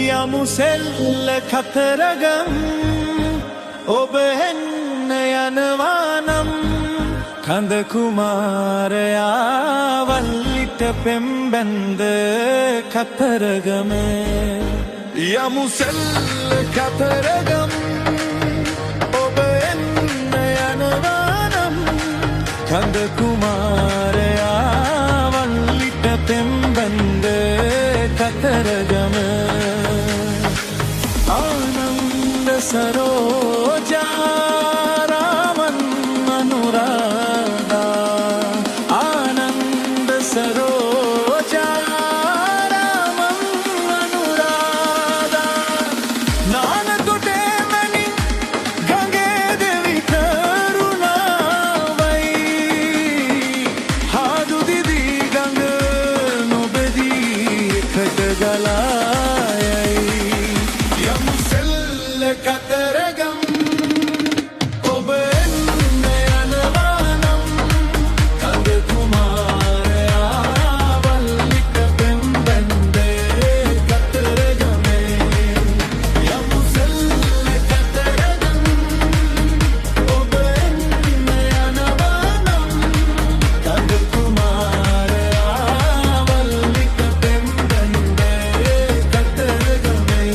යමුසෙල්ල කතරගම් ඔබ එන්න යනවානම් කඳ කුමාරයා වල්ලිට පෙම්බැන්ද කතරගම යමුසෙල්ල කතරගම් ඔබ එන්න යනවානම් කඳ කුමාරයා වල්ලිට පෙම්බැන්ද කතරගම ආනන්ද සරෝජා රාමන් අනුරාධා ආනන්ද සරෝජා රාමන් අනුරාධා නානතොටේ මැනි ගඟේ දෙවි කරුණාවයි හාදු දිදී ගඟ නොබෙදී එකට ගලායයි යමුසෙල්ල කතරගම් ඔබ එන්න යනවානම් කඳ කුමාරයා වල්ලිට පෙම්බැන්ද කතරගමේ යමුසෙල්ල කතරගම් ඔබ එන්න යනවානම් කඳ කුමාරයා වල්ලිට පෙම්බැන්ද කතරගමේ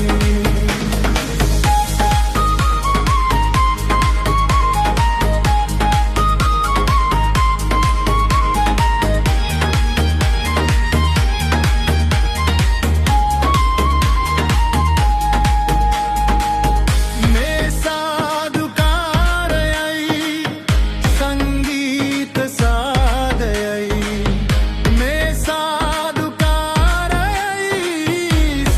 මේ සාදුකාරයයි සංගීත සාදයයි මේ සාදුකාරයයි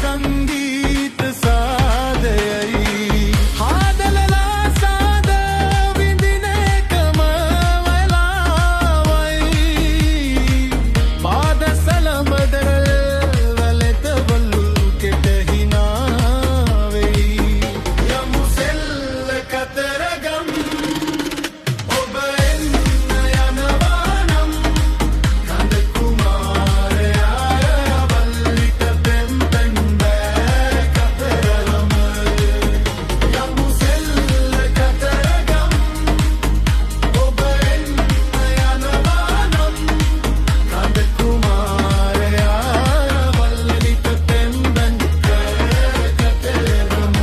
සංගීත සාදයයි හාදලලා සාද විඳින එකම වෙලාවයි පාද සලමදරල වැලෙත වලු කෙට හිනාවෙයි යමුසෙල්ල කතරගම් ඔබ එන්න යනවානම් කඳ කුමාරයා වල්ලිට පෙම්බැන්ද කතරගම යමුසෙල්ල කතරගම් ඔබ එන්න යනවානම් කඳ කුමාරයා වල්ලිට පෙම්බැන්ද කතරගම